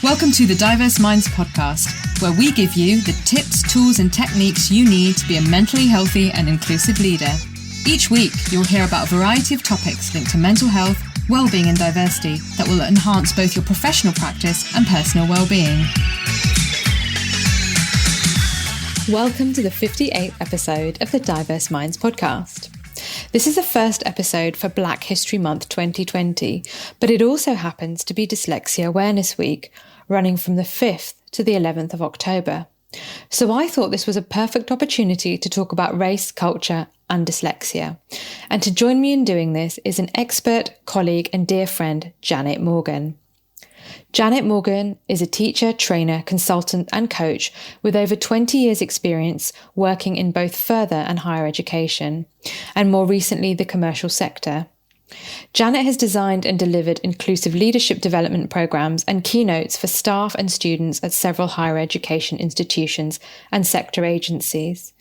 Welcome to the Diverse Minds podcast, where we give you the tips, tools and techniques you need to be a mentally healthy and inclusive leader. Each week, you'll hear about a variety of topics linked to mental health, well-being and diversity that will enhance both your professional practice and personal well-being. Welcome to the 58th episode of the Diverse Minds podcast. This is the first episode for Black History Month 2020, but it also happens to be Dyslexia Awareness Week, running from the 5th to the 11th of October. So I thought this was a perfect opportunity to talk about race, culture, and dyslexia. And to join me in doing this is an expert, colleague, and dear friend, Jannett Morgan. Jannett Morgan is a teacher, trainer, consultant, and coach with over 20 years' experience working in both further and higher education, and more recently, the commercial sector. Jannett has designed and delivered inclusive leadership development programs and keynotes for staff and students at several higher education institutions and sector agencies.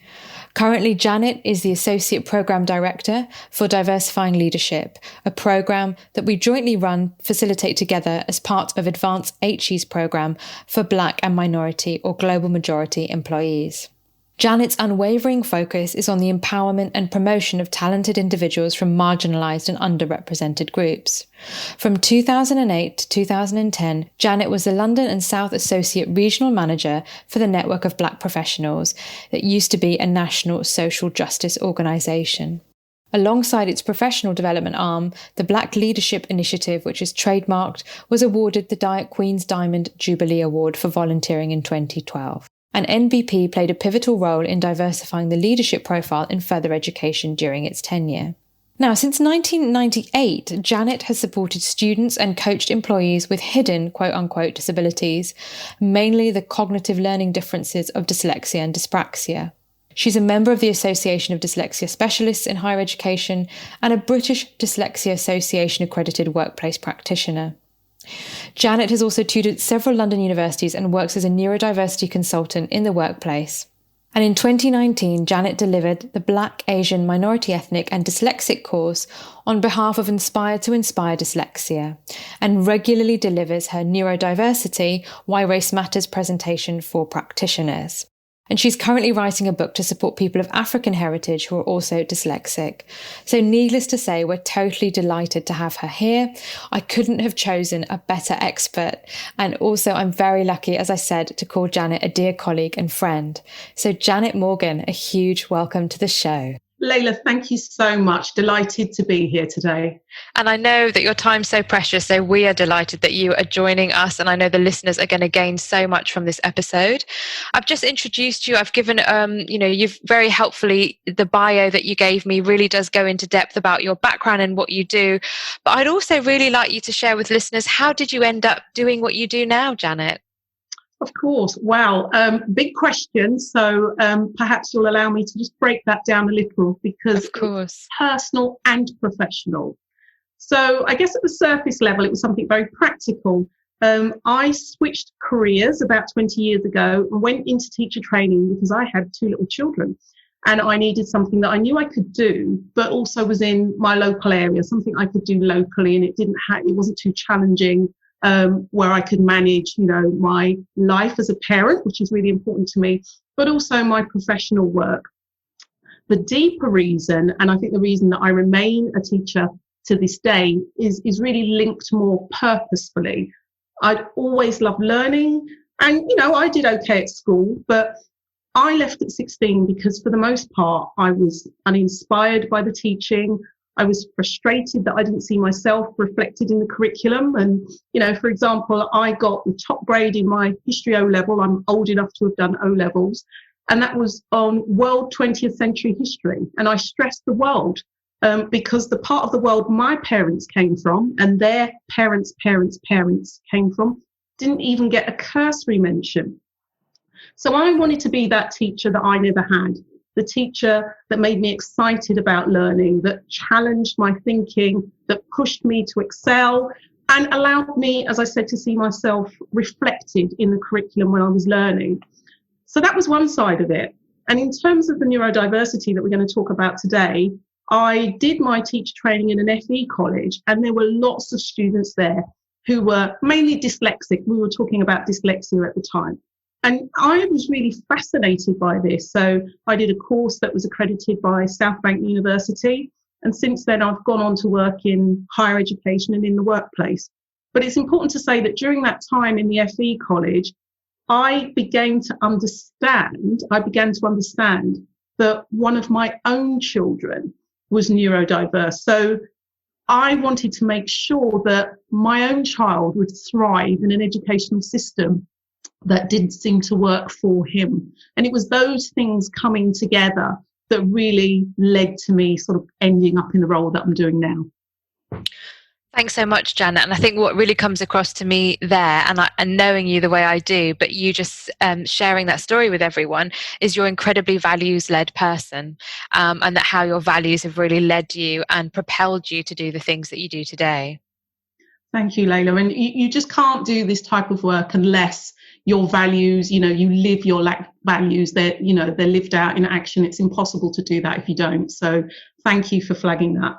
Currently, Jannett is the Associate Programme Director for Diversifying Leadership, a programme that we jointly facilitate together as part of Advanced HE's programme for Black and minority or global majority employees. Jannett's unwavering focus is on the empowerment and promotion of talented individuals from marginalised and underrepresented groups. From 2008 to 2010, Jannett was the London and South Associate Regional Manager for the Network of Black Professionals that used to be a national social justice organisation. Alongside its professional development arm, the Black Leadership Initiative, which is trademarked, was awarded the Queen's Diamond Jubilee Award for volunteering in 2012. And NBP played a pivotal role in diversifying the leadership profile in further education during its tenure. Now, since 1998, Jannett has supported students and coached employees with hidden quote-unquote disabilities, mainly the cognitive learning differences of dyslexia and dyspraxia. She's a member of the Association of Dyslexia Specialists in Higher Education and a British Dyslexia Association accredited workplace practitioner. Jannett has also tutored several London universities and works as a neurodiversity consultant in the workplace. And in 2019, Jannett delivered the Black, Asian, Minority Ethnic and Dyslexic course on behalf of Inspire to Inspire Dyslexia, and regularly delivers her Neurodiversity, Why Race Matters presentation for practitioners. And she's currently writing a book to support people of African heritage who are also dyslexic. So needless to say, we're totally delighted to have her here. I couldn't have chosen a better expert. And also I'm very lucky, as I said, to call Jannett a dear colleague and friend. So Jannett Morgan, a huge welcome to the show. Layla, thank you so much. Delighted to be here today. And I know that your time's so precious, so we are delighted that you are joining us. And I know the listeners are going to gain so much from this episode. I've just introduced you. I've given, you've very helpfully, the bio that you gave me really does go into depth about your background and what you do. But I'd also really like you to share with listeners, how did you end up doing what you do now, Jannett? Of course. Wow. Big question. So perhaps you'll allow me to just break that down a little because of course. It's personal and professional. So I guess at the surface level, it was something very practical. I switched careers about 20 years ago and went into teacher training because I had 2 little children and I needed something that I knew I could do, but also was in my local area, something I could do locally, and it wasn't too challenging. Where I could manage, my life as a parent, which is really important to me, but also my professional work. The deeper reason, and I think the reason that I remain a teacher to this day, is really linked more purposefully. I'd always loved learning, and, I did okay at school, but I left at 16 because for the most part, I was uninspired by the teaching. I was frustrated that I didn't see myself reflected in the curriculum. And, for example, I got the top grade in my history O-level. I'm old enough to have done O-levels. And that was on world 20th century history. And I stressed the world because the part of the world my parents came from and their parents' parents came from didn't even get a cursory mention. So I wanted to be that teacher that I never had. The teacher that made me excited about learning, that challenged my thinking, that pushed me to excel and allowed me, as I said, to see myself reflected in the curriculum when I was learning. So that was one side of it. And in terms of the neurodiversity that we're going to talk about today, I did my teacher training in an FE college and there were lots of students there who were mainly dyslexic. We were talking about dyslexia at the time. And I was really fascinated by this. So I did a course that was accredited by South Bank University. And since then, I've gone on to work in higher education and in the workplace. But it's important to say that during that time in the FE college, I began to understand that one of my own children was neurodiverse. So I wanted to make sure that my own child would thrive in an educational system that didn't seem to work for him. And it was those things coming together that really led to me sort of ending up in the role that I'm doing now. Thanks so much, Jannett. And I think what really comes across to me there, and knowing you the way I do, but you just sharing that story with everyone, is you're incredibly values-led person, and that how your values have really led you and propelled you to do the things that you do today. Thank you, Layla. And you just can't do this type of work unless your values, you live your values, they're lived out in action. It's impossible to do that if you don't. So thank you for flagging that.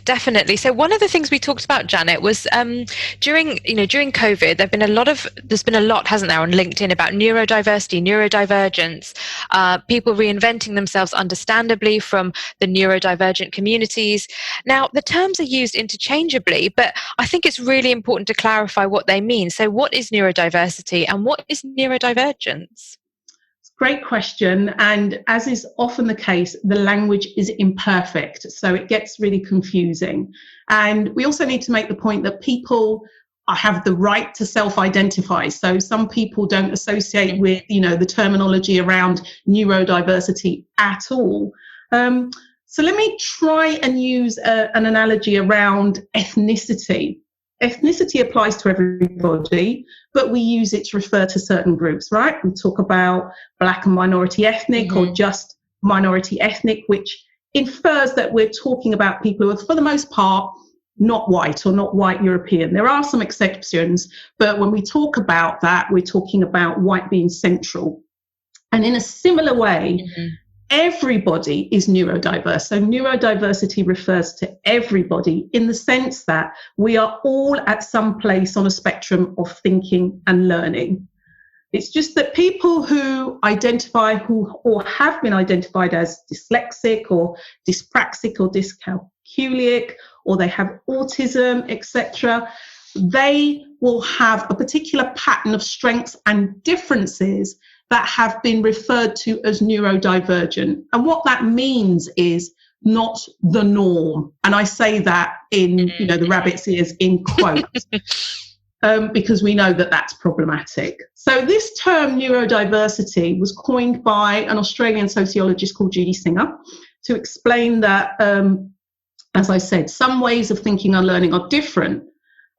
Definitely. So one of the things we talked about, Jannett, was during COVID, there's been a lot, hasn't there, on LinkedIn about neurodiversity, neurodivergence, people reinventing themselves understandably from the neurodivergent communities. Now, the terms are used interchangeably, but I think it's really important to clarify what they mean. So what is neurodiversity and what is neurodivergence? Great question. And as is often the case, the language is imperfect. So it gets really confusing. And we also need to make the point that people have the right to self-identify. So some people don't associate with, the terminology around neurodiversity at all. So let me try and use an analogy around ethnicity. Ethnicity applies to everybody, but we use it to refer to certain groups, right? We talk about Black and minority ethnic or just minority ethnic, which infers that we're talking about people who are, for the most part, not white or not white European. There are some exceptions, but when we talk about that, we're talking about white being central. And in a similar way, everybody is neurodiverse. So neurodiversity refers to everybody in the sense that we are all at some place on a spectrum of thinking and learning. It's just that people who identify or have been identified as dyslexic or dyspraxic or dyscalculic, or they have autism, etc., they will have a particular pattern of strengths and differences that have been referred to as neurodivergent. And what that means is not the norm. And I say that in, the rabbit's ears in quotes, because we know that that's problematic. So this term neurodiversity was coined by an Australian sociologist called Judy Singer to explain that, as I said, some ways of thinking and learning are different,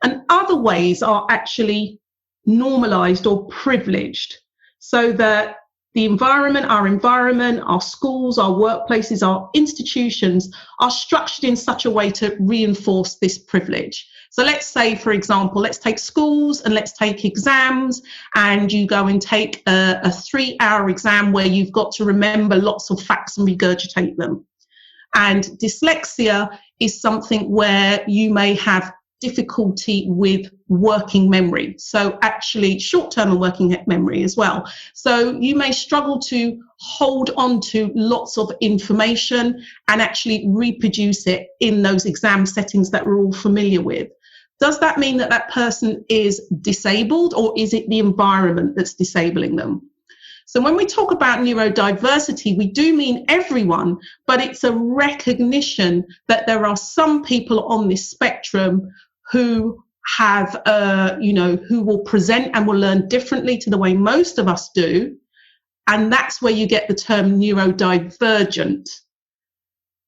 and other ways are actually normalized or privileged. So that the environment, our schools, our workplaces, our institutions are structured in such a way to reinforce this privilege. So let's say, for example, let's take schools and let's take exams, and you go and take a 3-hour exam where you've got to remember lots of facts and regurgitate them. And dyslexia is something where you may have difficulty with working memory. So actually short-term and working memory as well. So you may struggle to hold on to lots of information and actually reproduce it in those exam settings that we're all familiar with. Does that mean that that person is disabled, or is it the environment that's disabling them? So when we talk about neurodiversity, we do mean everyone, but it's a recognition that there are some people on this spectrum who have, who will present and will learn differently to the way most of us do. And that's where you get the term neurodivergent.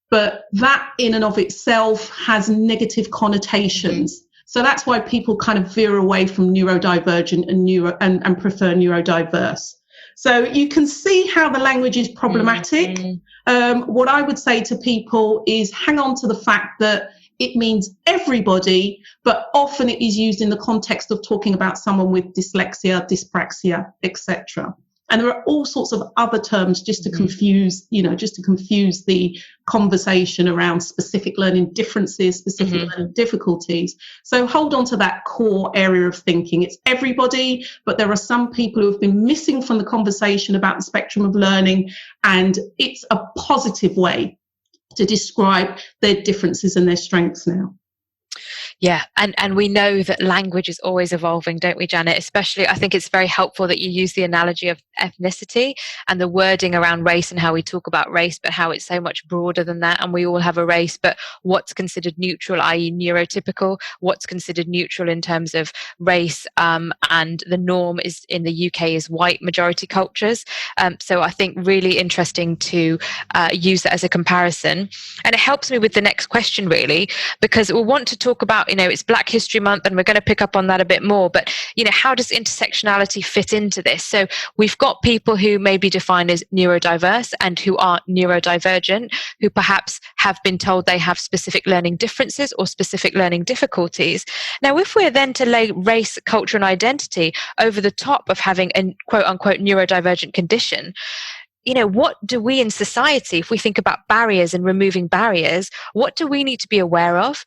But that in and of itself has negative connotations. So that's why people kind of veer away from neurodivergent and prefer neurodiverse. So you can see how the language is problematic. What I would say to people is hang on to the fact that it means everybody, but often it is used in the context of talking about someone with dyslexia, dyspraxia, etc. And there are all sorts of other terms just to confuse, just to confuse the conversation around specific learning differences, specific learning difficulties. So hold on to that core area of thinking. It's everybody, but there are some people who have been missing from the conversation about the spectrum of learning, and it's a positive way to describe their differences and their strengths now. Yeah, and we know that language is always evolving, don't we, Jannett? Especially, I think it's very helpful that you use the analogy of ethnicity and the wording around race and how we talk about race, but how it's so much broader than that. And we all have a race, but what's considered neutral, i.e. neurotypical, what's considered neutral in terms of race, and the norm is in the UK is white majority cultures. So I think really interesting to use that as a comparison. And it helps me with the next question, really, because we'll want to talk about, it's Black History Month, and we're going to pick up on that a bit more. But, how does intersectionality fit into this? So we've got people who may be defined as neurodiverse and who are neurodivergent, who perhaps have been told they have specific learning differences or specific learning difficulties. Now, if we're then to lay race, culture, and identity over the top of having a quote unquote neurodivergent condition, what do we in society, if we think about barriers and removing barriers, what do we need to be aware of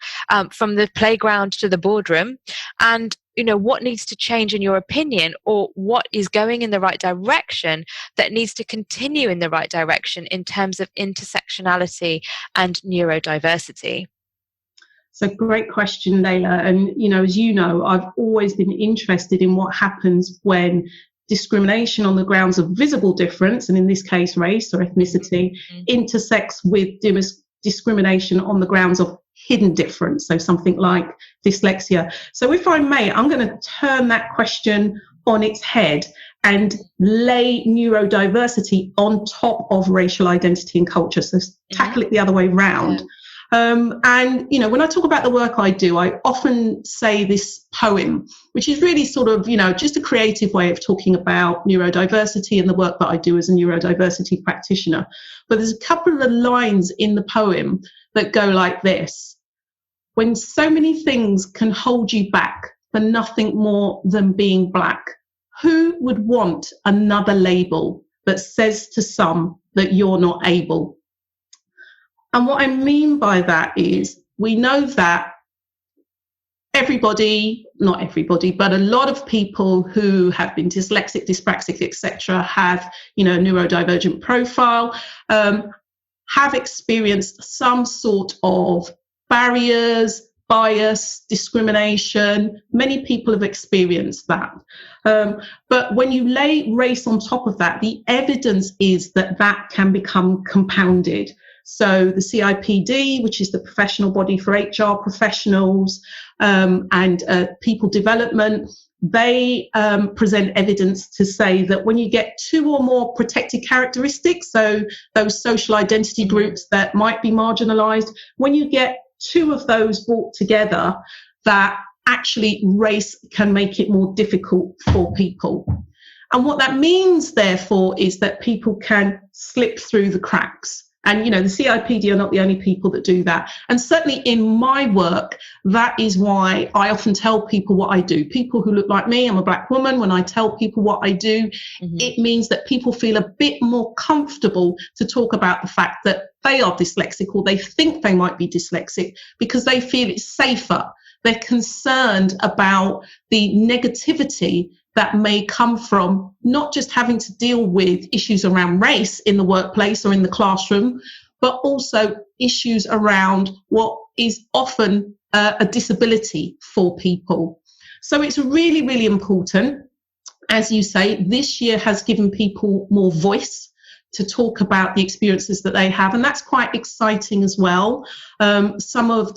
from the playground to the boardroom? And, what needs to change in your opinion, or what is going in the right direction that needs to continue in the right direction in terms of intersectionality and neurodiversity? It's a great question, Layla. And, as you know, I've always been interested in what happens when discrimination on the grounds of visible difference, and in this case race or ethnicity, intersects with discrimination on the grounds of hidden difference, so something like dyslexia. So if I may, I'm going to turn that question on its head and lay neurodiversity on top of racial identity and culture, so tackle it the other way round. And, when I talk about the work I do, I often say this poem, which is really sort of, just a creative way of talking about neurodiversity and the work that I do as a neurodiversity practitioner. But there's a couple of lines in the poem that go like this: when so many things can hold you back for nothing more than being Black, who would want another label that says to some that you're not able? And what I mean by that is, we know that not everybody, but a lot of people who have been dyslexic, dyspraxic, etc., have, a neurodivergent profile, have experienced some sort of barriers, bias, discrimination. Many people have experienced that. But when you lay race on top of that, the evidence is that that can become compounded. So the CIPD, which is the professional body for HR professionals and people development, they present evidence to say that when you get two or more protected characteristics, so those social identity groups that might be marginalized, when you get two of those brought together, that actually race can make it more difficult for people. And what that means, therefore, is that people can slip through the cracks. And, the CIPD are not the only people that do that. And certainly in my work, that is why I often tell people what I do. People who look like me, I'm a Black woman, when I tell people what I do, it means that people feel a bit more comfortable to talk about the fact that they are dyslexic, or they think they might be dyslexic, because they feel it's safer. They're concerned about the negativity that may come from not just having to deal with issues around race in the workplace or in the classroom, but also issues around what is often a disability for people. So it's really, really important. As you say, this year has given people more voice to talk about the experiences that they have, and that's quite exciting as well. Some of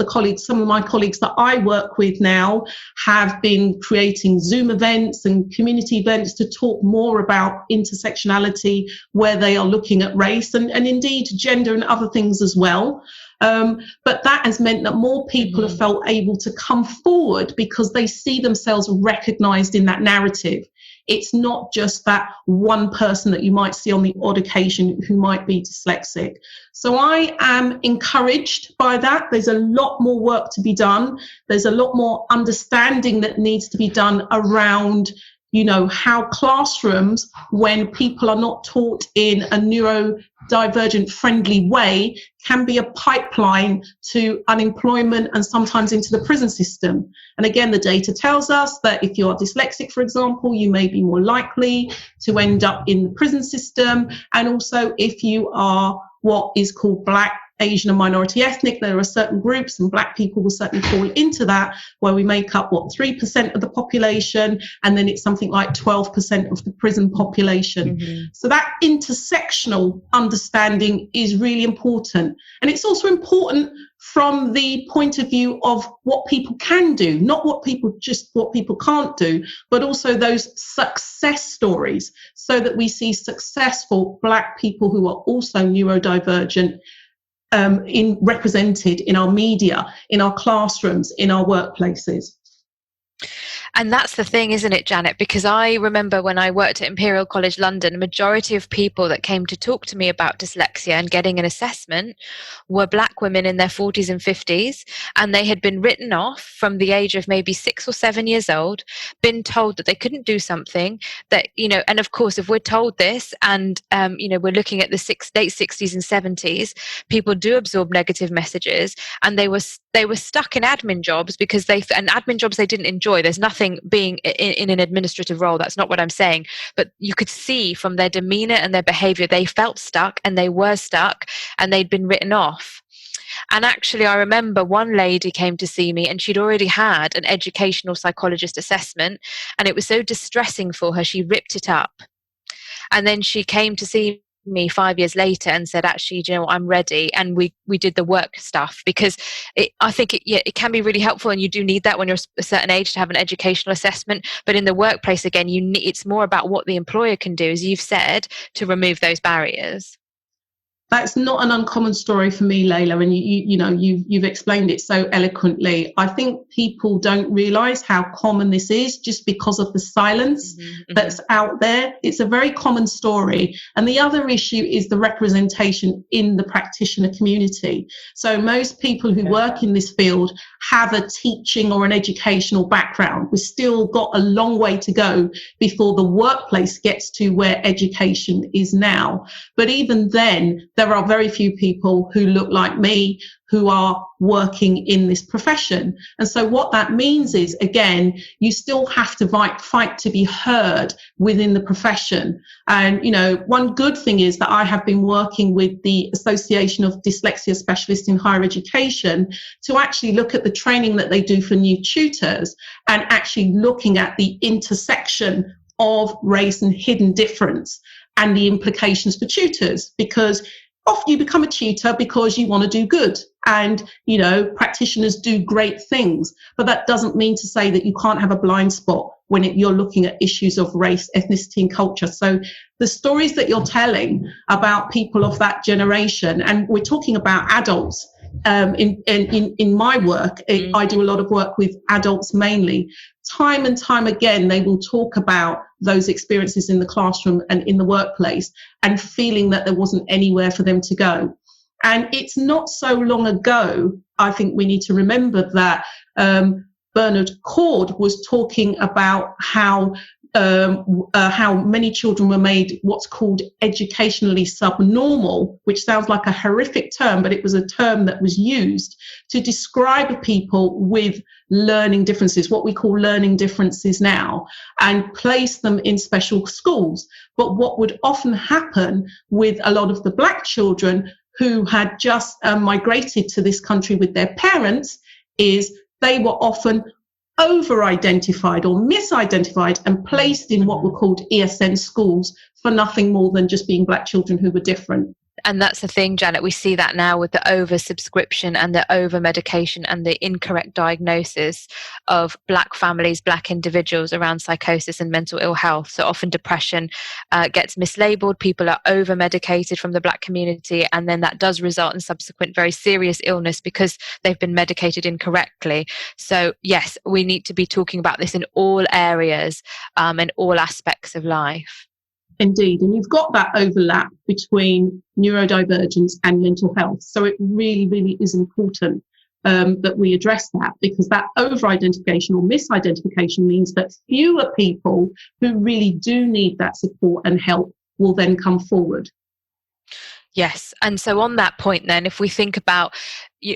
my colleagues that I work with now have been creating Zoom events and community events to talk more about intersectionality, where they are looking at race and indeed gender and other things as well. But that has meant that more people have felt able to come forward because they see themselves recognized in that narrative. It's not just that one person that you might see on the odd occasion who might be dyslexic. So I am encouraged by that. There's a lot more work to be done. There's a lot more understanding that needs to be done around, how classrooms, when people are not taught in a neurodivergent friendly way, can be a pipeline to unemployment and sometimes into the prison system. And again, the data tells us that if you are dyslexic, for example, you may be more likely to end up in the prison system. And also if you are what is called Black, Asian and minority ethnic, there are certain groups, and Black people will certainly fall into that, where we make up 3% of the population, and then it's something like 12% of the prison population. So that intersectional understanding is really important. And it's also important from the point of view of what people can do, not what people can't do, but also those success stories, so that we see successful Black people who are also neurodivergent represented in our media, in our classrooms, in our workplaces. And that's the thing, isn't it, Jannett? Because I remember when I worked at Imperial College London, a majority of people that came to talk to me about dyslexia and getting an assessment were Black women in their 40s and 50s, and they had been written off from the age of maybe 6 or 7 years old, been told that they couldn't do something, that, and of course, if we're told this and, we're looking at the late 60s and 70s, people do absorb negative messages, and they were stuck in admin jobs because admin jobs they didn't enjoy. There's nothing being in an administrative role. That's not what I'm saying. But you could see from their demeanor and their behavior, they felt stuck, and they were stuck, and they'd been written off. And actually, I remember one lady came to see me, and she'd already had an educational psychologist assessment, and it was so distressing for her, she ripped it up. And then she came to see me 5 years later and said, actually, I'm ready. And we did the work stuff, because I think it can be really helpful, and you do need that when you're a certain age to have an educational assessment. But in the workplace, again, it's more about what the employer can do, as you've said, to remove those barriers. That's not an uncommon story for me, Layla, and you've explained it so eloquently. I think people don't realise how common this is just because of the silence that's out there. It's a very common story. And the other issue is the representation in the practitioner community. So most people who work in this field have a teaching or an educational background. We've still got a long way to go before the workplace gets to where education is now. But even then, there are very few people who look like me who are working in this profession. And so what that means is, again, you still have to fight to be heard within the profession. And, one good thing is that I have been working with the Association of Dyslexia Specialists in Higher Education to actually look at the training that they do for new tutors, and actually looking at the intersection of race and hidden difference and the implications for tutors. Because often you become a tutor because you want to do good, and practitioners do great things, but that doesn't mean to say that you can't have a blind spot when you're looking at issues of race, ethnicity and culture. So the stories that you're telling about people of that generation, and we're talking about adults, in my work, I do a lot of work with adults mainly. Time and time again, they will talk about those experiences in the classroom and in the workplace, and feeling that there wasn't anywhere for them to go. And it's not so long ago, I think we need to remember that Bernard Cord was talking about how many children were made what's called educationally subnormal, which sounds like a horrific term, but it was a term that was used to describe people with learning differences, what we call learning differences now, and place them in special schools. But what would often happen with a lot of the Black children who had just migrated to this country with their parents is they were often over-identified or misidentified and placed in what were called ESN schools for nothing more than just being Black children who were different. And that's the thing, Jannett, we see that now with the over-subscription and the over-medication and the incorrect diagnosis of Black families, Black individuals around psychosis and mental ill health. So often depression gets mislabeled, people are over-medicated from the Black community, and then that does result in subsequent very serious illness because they've been medicated incorrectly. So yes, we need to be talking about this in all areas and all aspects of life. Indeed, and you've got that overlap between neurodivergence and mental health. So it really, really is important that we address that, because that over-identification or misidentification means that fewer people who really do need that support and help will then come forward. Yes. And so on that point then, if we think about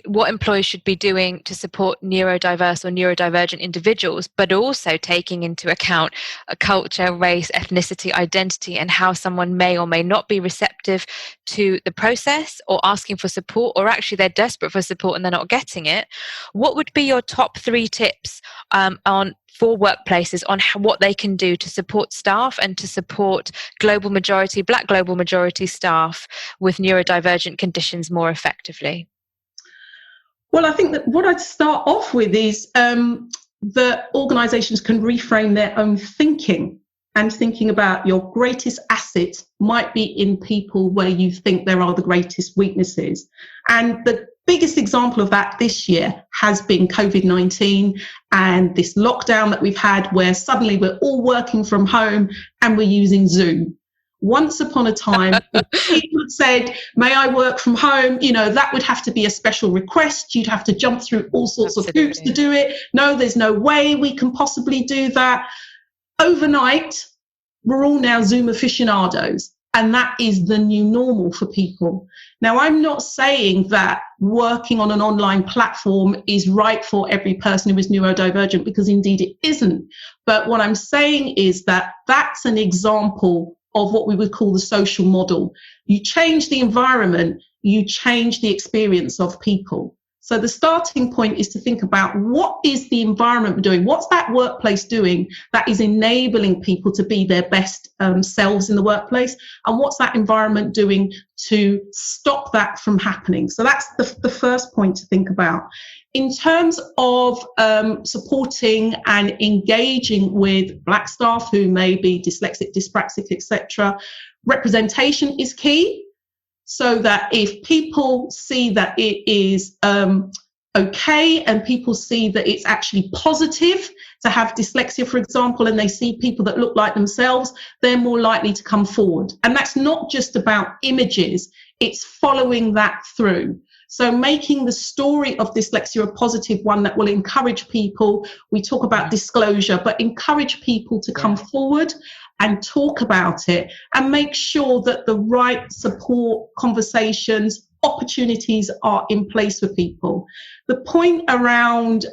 what employers should be doing to support neurodiverse or neurodivergent individuals, but also taking into account a culture, race, ethnicity, identity, and how someone may or may not be receptive to the process or asking for support, or actually they're desperate for support and they're not getting it, what would be your top 3 tips for workplaces on what they can do to support staff and to support Black global majority staff with neurodivergent conditions more effectively? Well, I think that what I'd start off with is that organisations can reframe their own thinking, and thinking about your greatest asset might be in people where you think there are the greatest weaknesses. And the biggest example of that this year has been COVID-19 and this lockdown that we've had, where suddenly we're all working from home and we're using Zoom. Once upon a time, if people had said, may I work from home? That would have to be a special request. You'd have to jump through all sorts of hoops to do it. No, there's no way we can possibly do that. Overnight, we're all now Zoom aficionados, and that is the new normal for people. Now, I'm not saying that working on an online platform is right for every person who is neurodivergent, because indeed it isn't. But what I'm saying is that that's an example of what we would call the social model. You change the environment, you change the experience of people. So the starting point is to think about, what is the environment doing? What's that workplace doing that is enabling people to be their best selves in the workplace? And what's that environment doing to stop that from happening? So that's the first point to think about. In terms of supporting and engaging with Black staff who may be dyslexic, dyspraxic, etc., representation is key. So that if people see that it is okay, and people see that it's actually positive to have dyslexia, for example, and they see people that look like themselves, they're more likely to come forward. And that's not just about images, it's following that through. So making the story of dyslexia a positive one that will encourage people. We talk about disclosure, but encourage people to come forward and talk about it, and make sure that the right support, conversations, opportunities are in place for people. The point around,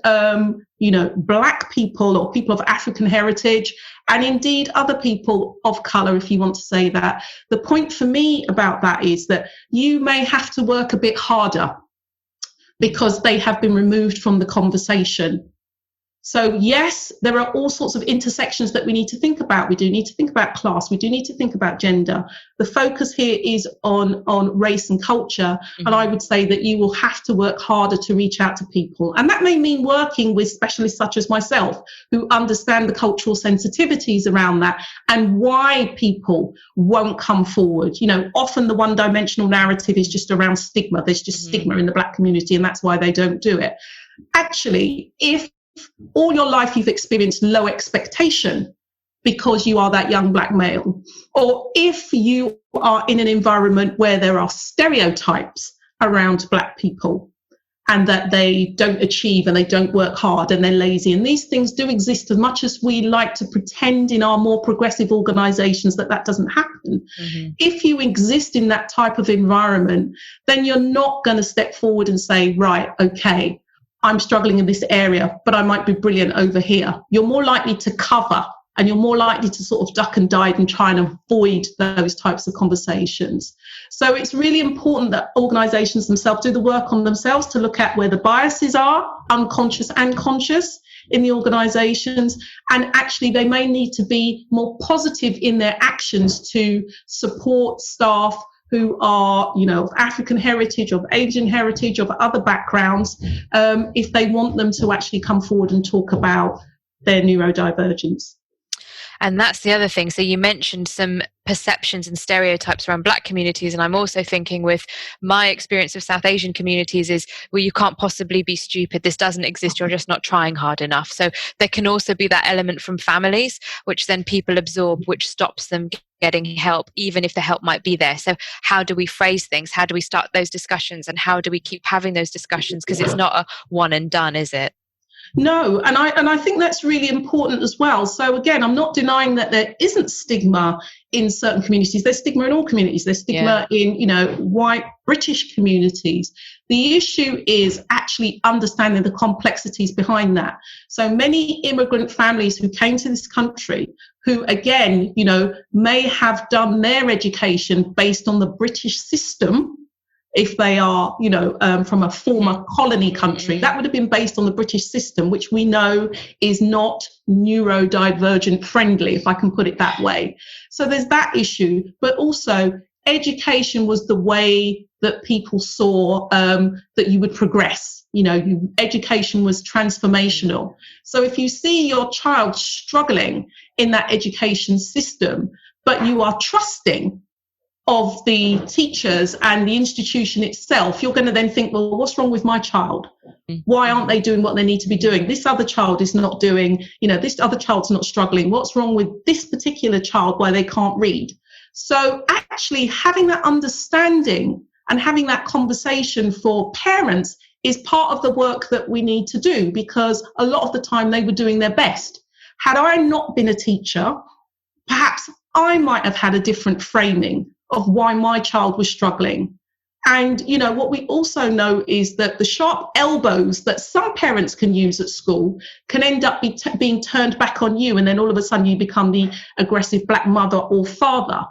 Black people or people of African heritage, and indeed other people of colour, if you want to say that, the point for me about that is that you may have to work a bit harder because they have been removed from the conversation. So yes, there are all sorts of intersections that we need to think about. We do need to think about class. We do need to think about gender. The focus here is on race and culture. Mm-hmm. And I would say that you will have to work harder to reach out to people. And that may mean working with specialists such as myself, who understand the cultural sensitivities around that and why people won't come forward. Often the one-dimensional narrative is just around stigma. There's just stigma in the Black community, and that's why they don't do it. Actually, if all your life you've experienced low expectation because you are that young Black male, or if you are in an environment where there are stereotypes around Black people and that they don't achieve and they don't work hard and they're lazy, and these things do exist, as much as we like to pretend in our more progressive organisations that doesn't happen. Mm-hmm. If you exist in that type of environment, then you're not going to step forward and say, right, okay, I'm struggling in this area, but I might be brilliant over here. You're more likely to cover, and you're more likely to sort of duck and dive and try and avoid those types of conversations. So it's really important that organisations themselves do the work on themselves to look at where the biases are, unconscious and conscious, in the organisations. And actually they may need to be more positive in their actions to support staff who are, of African heritage, of Asian heritage, of other backgrounds, if they want them to actually come forward and talk about their neurodivergence. And that's the other thing. So you mentioned some perceptions and stereotypes around Black communities. And I'm also thinking with my experience of South Asian communities is, well, you can't possibly be stupid. This doesn't exist. You're just not trying hard enough. So there can also be that element from families, which then people absorb, which stops them getting help, even if the help might be there. So how do we phrase things? How do we start those discussions? And how do we keep having those discussions? Because it's not a one and done, is it? No, and I think that's really important as well. So again, I'm not denying that there isn't stigma in certain communities. There's stigma in all communities. There's stigma in, white British communities. The issue is actually understanding the complexities behind that. So many immigrant families who came to this country, who again, may have done their education based on the British system. If they are, from a former colony country, that would have been based on the British system, which we know is not neurodivergent friendly, if I can put it that way. So there's that issue, but also education was the way that people saw that you would progress. Education was transformational. So if you see your child struggling in that education system, but you are trusting of the teachers and the institution itself, you're going to then think, well, what's wrong with my child? Why aren't they doing what they need to be doing? This other child is not doing, this other child's not struggling. What's wrong with this particular child why they can't read? So actually having that understanding and having that conversation for parents is part of the work that we need to do, because a lot of the time they were doing their best. Had I not been a teacher, perhaps I might have had a different framing of why my child was struggling. And, what we also know is that the sharp elbows that some parents can use at school can end up being turned back on you. And then all of a sudden you become the aggressive Black mother or father.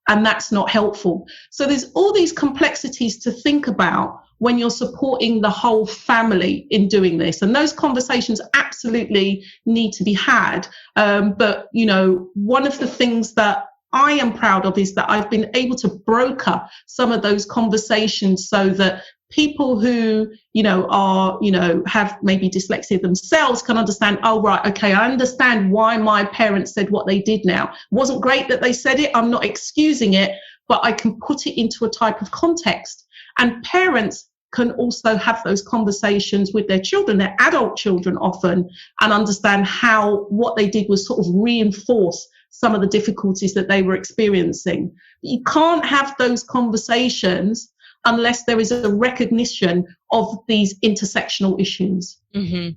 And that's not helpful. So there's all these complexities to think about when you're supporting the whole family in doing this. And those conversations absolutely need to be had. But, one of the things that I am proud of is that I've been able to broker some of those conversations so that people who, have maybe dyslexia themselves can understand, oh, right, okay, I understand why my parents said what they did now. It wasn't great that they said it. I'm not excusing it, but I can put it into a type of context. And parents can also have those conversations with their children, their adult children often, and understand how what they did was sort of reinforce some of the difficulties that they were experiencing. You can't have those conversations unless there is a recognition of these intersectional issues. Mm-hmm.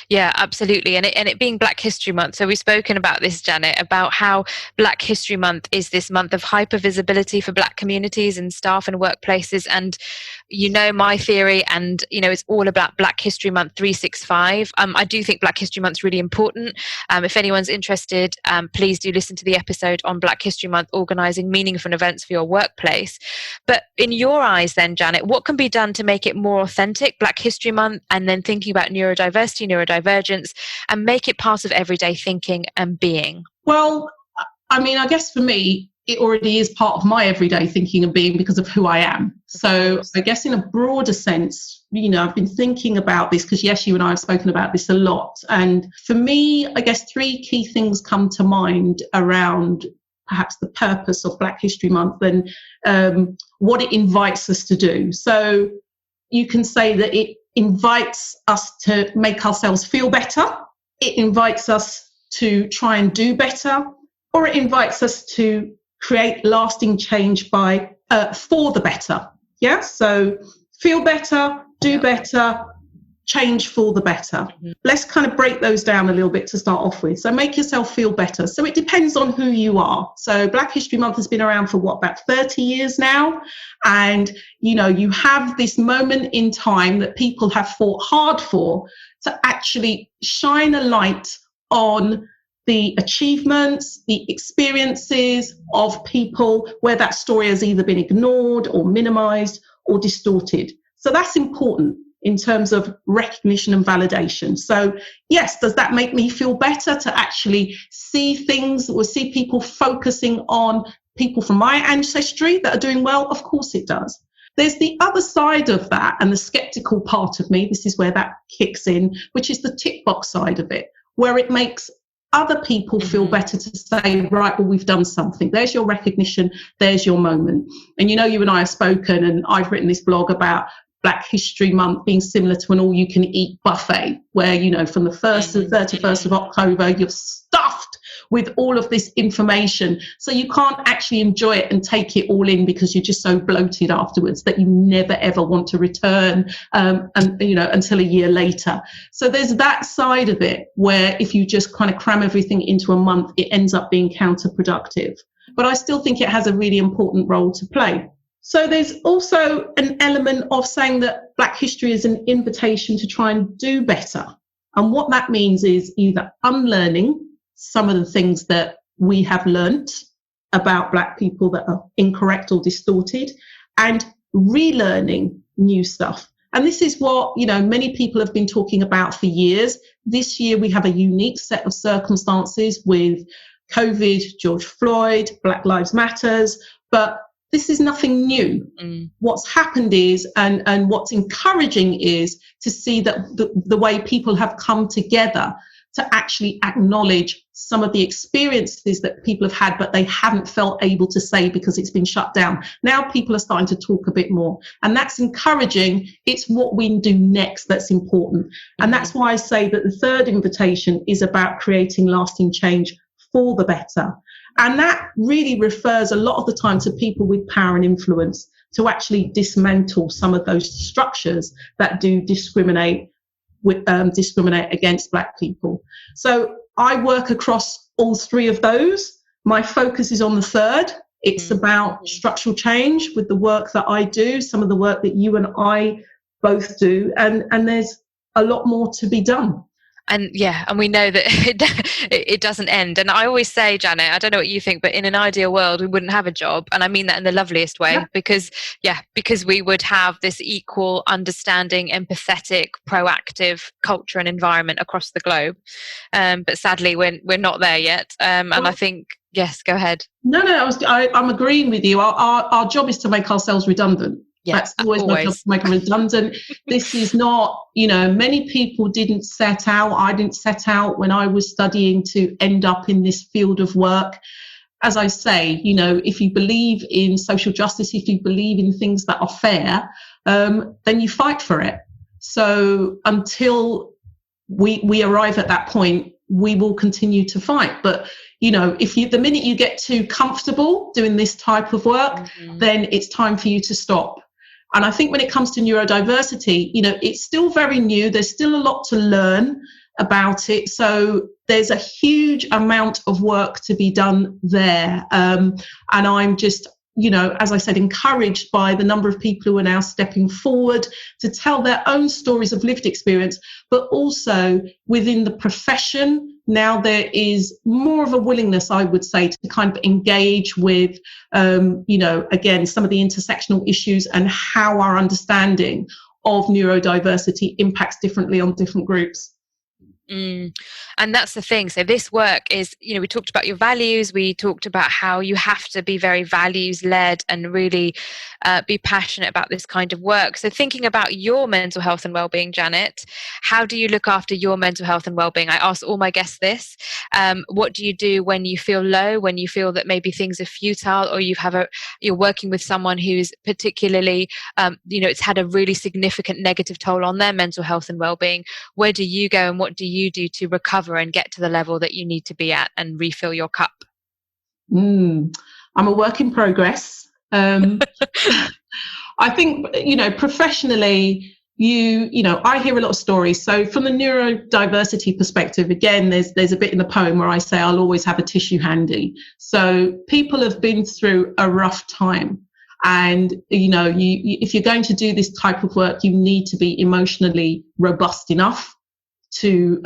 Yeah, absolutely. And it being Black History Month. So we've spoken about this, Jannett, about how Black History Month is this month of hypervisibility for Black communities and staff and workplaces. And my theory, and it's all about Black History Month 365. I do think Black History Month is really important. If anyone's interested, please do listen to the episode on Black History Month, organising meaningful events for your workplace. But in your eyes then, Jannett, what can be done to make it more authentic, Black History Month, and then thinking about neurodiversity, neurodivergence, and make it part of everyday thinking and being? Well, I guess for me, it already is part of my everyday thinking and being because of who I am. So I guess in a broader sense, I've been thinking about this because, yes, you and I have spoken about this a lot. And for me, I guess three key things come to mind around perhaps the purpose of Black History Month and what it invites us to do. So you can say that it invites us to make ourselves feel better. It invites us to try and do better, or it invites us to create lasting change by for the better. Yeah. So feel better, do better, change for the better. Mm-hmm. Let's kind of break those down a little bit to start off with. So make yourself feel better. So it depends on who you are. So Black History Month has been around for about 30 years now. And, you have this moment in time that people have fought hard for to actually shine a light on the achievements, the experiences of people where that story has either been ignored or minimized or distorted. So that's important in terms of recognition and validation. So yes, does that make me feel better to actually see things or see people focusing on people from my ancestry that are doing well? Of course it does. There's the other side of that, and the skeptical part of me, this is where that kicks in, which is the tick box side of it, where it makes other people feel better to say, right, well, we've done something. There's your recognition. There's your moment. And, you and I have spoken, and I've written this blog about Black History Month being similar to an all-you-can-eat buffet, where, from the 1st to the 31st of October, you're stuffed with all of this information. So you can't actually enjoy it and take it all in, because you're just so bloated afterwards that you never, ever want to return, until a year later. So there's that side of it, where if you just kind of cram everything into a month, it ends up being counterproductive. But I still think it has a really important role to play. So there's also an element of saying that Black history is an invitation to try and do better. And what that means is either unlearning some of the things that we have learnt about Black people that are incorrect or distorted, and relearning new stuff. And this is what, many people have been talking about for years. This year we have a unique set of circumstances with COVID, George Floyd, Black Lives Matters, but this is nothing new. What's happened is, and what's encouraging is to see that the way people have come together to actually acknowledge some of the experiences that people have had, but they haven't felt able to say because it's been shut down. Now people are starting to talk a bit more, and that's encouraging. It's what we do next that's important. And that's why I say that the third invitation is about creating lasting change for the better. And that really refers a lot of the time to people with power and influence, to actually dismantle some of those structures that do discriminate against Black people. So I work across all three of those. My focus is on the third. It's about structural change with the work that I do, some of the work that you and I both do, and there's a lot more to be done. And we know that it doesn't end. And I always say, Jannett, I don't know what you think, but in an ideal world, we wouldn't have a job. And I mean that in the loveliest way, because we would have this equal, understanding, empathetic, proactive culture and environment across the globe. But sadly, we're not there yet. And I think, yes, go ahead. No, I'm agreeing with you. Our job is to make ourselves redundant. That's always my job, to make it redundant. This is not, many people didn't set out. I didn't set out when I was studying to end up in this field of work. As I say, if you believe in social justice, if you believe in things that are fair, then you fight for it. So until we arrive at that point, we will continue to fight. But the minute you get too comfortable doing this type of work, then it's time for you to stop. And I think when it comes to neurodiversity, it's still very new. There's still a lot to learn about it. So there's a huge amount of work to be done there. And I'm just, as I said, encouraged by the number of people who are now stepping forward to tell their own stories of lived experience, but also within the profession. Now there is more of a willingness, I would say, to kind of engage with, again, some of the intersectional issues and how our understanding of neurodiversity impacts differently on different groups. And that's the thing. So this work is, we talked about your values. We talked about how you have to be very values led and really be passionate about this kind of work. So thinking about your mental health and well-being, Jannett, how do you look after your mental health and well-being? I ask all my guests this. What do you do when you feel low, when you feel that maybe things are futile, or you're working with someone who's particularly, it's had a really significant negative toll on their mental health and well-being? Where do you go, and what do you do to recover and get to the level that you need to be at and refill your cup? I'm a work in progress. I think, professionally, I hear a lot of stories. So from the neurodiversity perspective, again, there's a bit in the poem where I say I'll always have a tissue handy. So people have been through a rough time. And, if you're going to do this type of work, you need to be emotionally robust enough to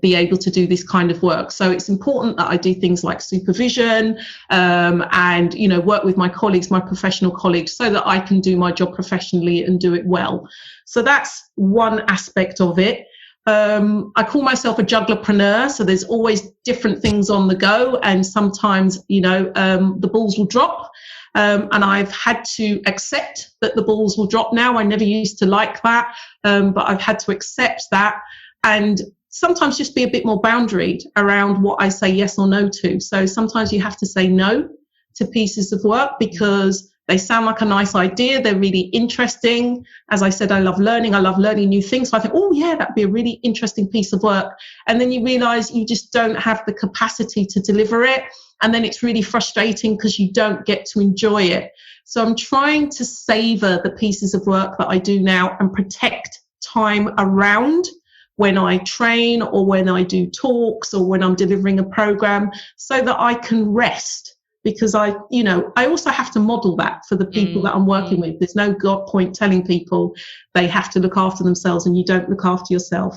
be able to do this kind of work. So it's important that I do things like supervision and, work with my colleagues, my professional colleagues, so that I can do my job professionally and do it well. So that's one aspect of it. I call myself a jugglerpreneur. So there's always different things on the go. And sometimes, the balls will drop. And I've had to accept that the balls will drop now. I never used to like that, but I've had to accept that. And sometimes just be a bit more boundaried around what I say yes or no to. So sometimes you have to say no to pieces of work because they sound like a nice idea. They're really interesting. As I said, I love learning. I love learning new things. So I think, oh yeah, that'd be a really interesting piece of work. And then you realize you just don't have the capacity to deliver it. And then it's really frustrating because you don't get to enjoy it. So I'm trying to savor the pieces of work that I do now and protect time around when I train or when I do talks or when I'm delivering a program so that I can rest. Because I also have to model that for the people that I'm working with. There's no point telling people they have to look after themselves and you don't look after yourself.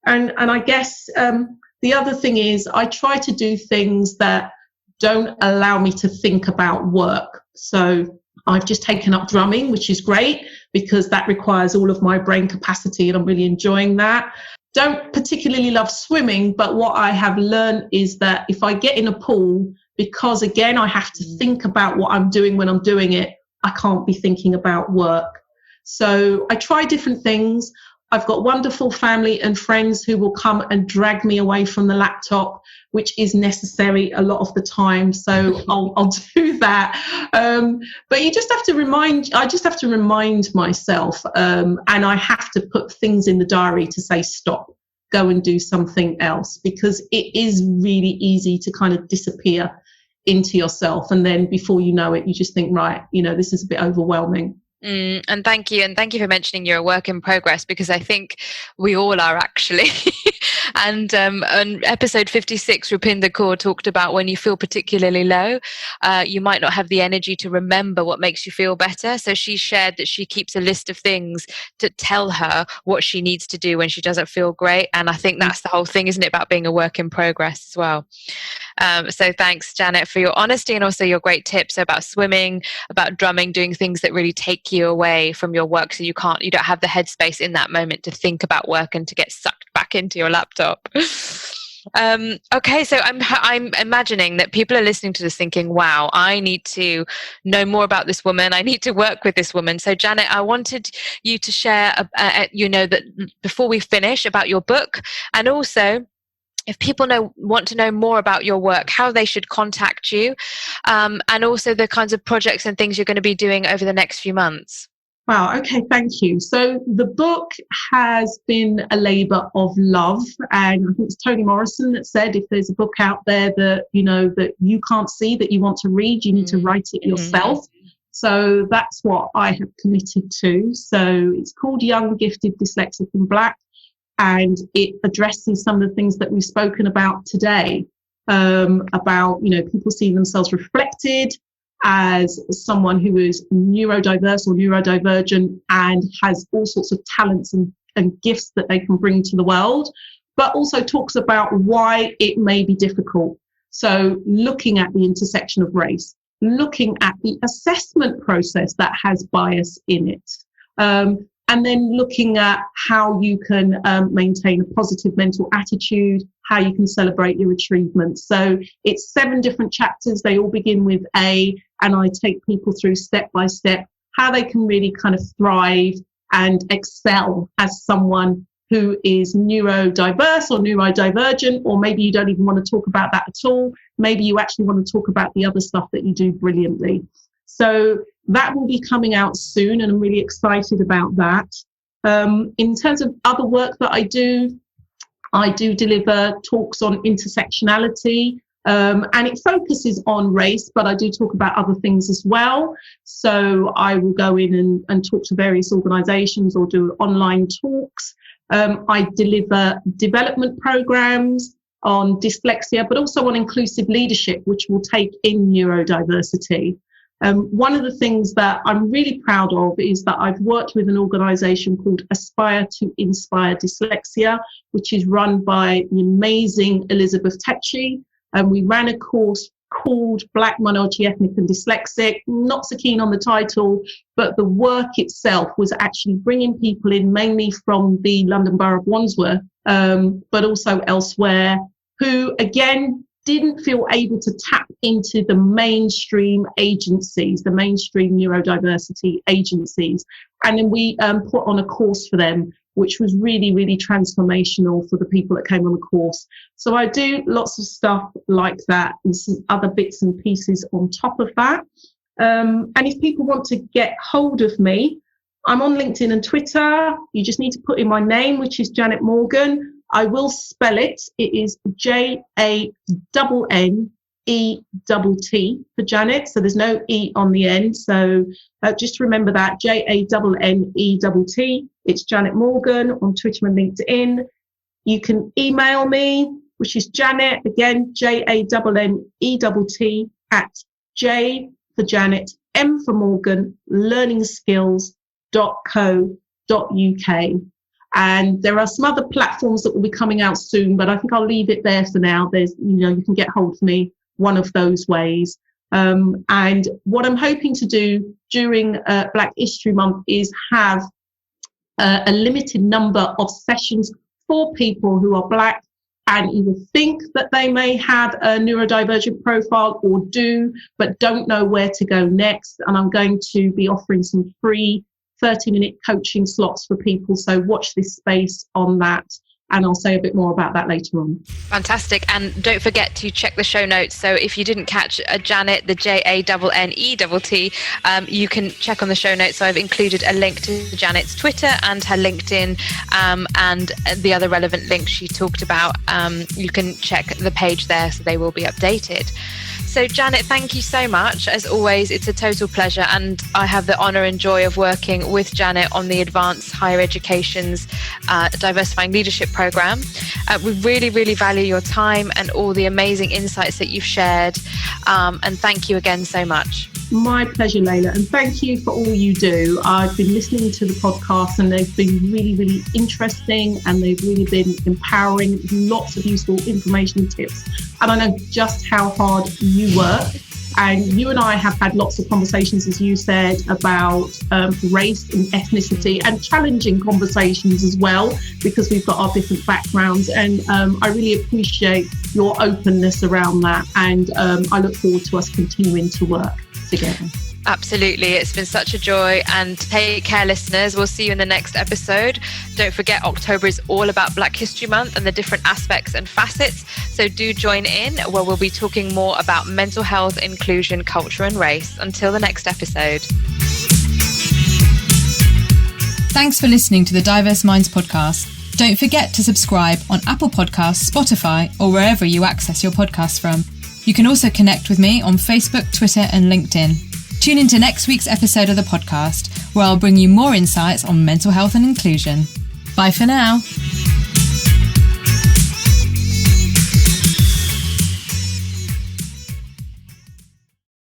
And I guess the other thing is I try to do things that don't allow me to think about work. So I've just taken up drumming, which is great because that requires all of my brain capacity and I'm really enjoying that. Don't particularly love swimming, but what I have learned is that if I get in a pool, because again, I have to think about what I'm doing when I'm doing it, I can't be thinking about work. So I try different things. I've got wonderful family and friends who will come and drag me away from the laptop, which is necessary a lot of the time. So I'll do that. But I just have to remind myself, and I have to put things in the diary to say, stop, go and do something else, because it is really easy to kind of disappear into yourself. And then before you know it, you just think, right, this is a bit overwhelming. And thank you for mentioning you're a work in progress, because I think we all are actually. And on episode 56, Rupinder Kaur talked about when you feel particularly low, you might not have the energy to remember what makes you feel better. So she shared that she keeps a list of things to tell her what she needs to do when she doesn't feel great. And I think that's the whole thing, isn't it, about being a work in progress as well. So thanks, Jannett, for your honesty and also your great tips about swimming, about drumming, doing things that really take you away from your work, so you don't have the headspace in that moment to think about work and to get sucked back into your laptop. Okay, so I'm imagining that people are listening to this thinking, wow, I need to know more about this woman. I need to work with this woman. So Jannett, I wanted you to share, that before we finish, about your book, and also if people want to know more about your work, how they should contact you, and also the kinds of projects and things you're going to be doing over the next few months. Wow. Okay. Thank you. So the book has been a labour of love, and I think it's Toni Morrison that said, if there's a book out there that that you can't see, that you want to read, you need to write it yourself. So that's what I have committed to. So it's called Young, Gifted, Dyslexic and Black. And it addresses some of the things that we've spoken about today, about, people seeing themselves reflected as someone who is neurodiverse or neurodivergent and has all sorts of talents and gifts that they can bring to the world, but also talks about why it may be difficult. So looking at the intersection of race, looking at the assessment process that has bias in it, and then looking at how you can maintain a positive mental attitude, how you can celebrate your achievements. So it's 7 different chapters. They all begin with A, and I take people through step by step how they can really kind of thrive and excel as someone who is neurodiverse or neurodivergent, or maybe you don't even want to talk about that at all. Maybe you actually want to talk about the other stuff that you do brilliantly. So that will be coming out soon, and I'm really excited about that. In terms of other work that I do deliver talks on intersectionality, and it focuses on race, but I do talk about other things as well. So I will go in and talk to various organisations or do online talks. I deliver development programs on dyslexia, but also on inclusive leadership, which will take in neurodiversity. One of the things that I'm really proud of is that I've worked with an organisation called Aspire to Inspire Dyslexia, which is run by the amazing Elizabeth Tetchy. And we ran a course called Black, Minority, Ethnic and Dyslexic. Not so keen on the title, but the work itself was actually bringing people in, mainly from the London Borough of Wandsworth, but also elsewhere, who, again, didn't feel able to tap into the mainstream agencies, the mainstream neurodiversity agencies. And then we put on a course for them which was really, really transformational for the people that came on the course. So I do lots of stuff like that and some other bits and pieces on top of that. And if people want to get hold of me, I'm on LinkedIn and Twitter. You just need to put in my name, which is Jannett Morgan. I will spell it. It is Jannett for Jannett. So there's no E on the end. So just remember that, Jannett. It's Jannett Morgan on Twitter and LinkedIn. You can email me, which is Jannett, again, Jannett at J for Jannett, M for Morgan, learningskills.co.uk. And there are some other platforms that will be coming out soon, but I think I'll leave it there for now. There's, you can get hold of me one of those ways. And what I'm hoping to do during Black History Month is have a limited number of sessions for people who are Black and either think that they may have a neurodivergent profile or do, but don't know where to go next. And I'm going to be offering some free 30-minute coaching slots for people. So watch this space on that. And I'll say a bit more about that later on. Fantastic. And don't forget to check the show notes. So if you didn't catch Jannett, the Jannett, you can check on the show notes. So I've included a link to Jannett's Twitter and her LinkedIn and the other relevant links she talked about. You can check the page there, so they will be updated. So Jannett, thank you so much. As always, it's a total pleasure, and I have the honour and joy of working with Jannett on the Advanced Higher Education's Diversifying Leadership Programme. We really, really value your time and all the amazing insights that you've shared, and thank you again so much. My pleasure, Layla, and thank you for all you do. I've been listening to the podcast and they've been really, really interesting and they've really been empowering, lots of useful information and tips. And I know just how hard you work. And you and I have had lots of conversations, as you said, about race and ethnicity, and challenging conversations as well, because we've got our different backgrounds. And I really appreciate your openness around that. And I look forward to us continuing to work together. Absolutely. It's been such a joy, and take care, listeners. We'll see you in the next episode. Don't forget, October is all about Black History Month and the different aspects and facets. So do join in, where we'll be talking more about mental health, inclusion, culture and race. Until the next episode. Thanks for listening to the Diverse Minds podcast. Don't forget to subscribe on Apple Podcasts, Spotify, or wherever you access your podcasts from. You can also connect with me on Facebook, Twitter and LinkedIn. Tune into next week's episode of the podcast, where I'll bring you more insights on mental health and inclusion. Bye for now.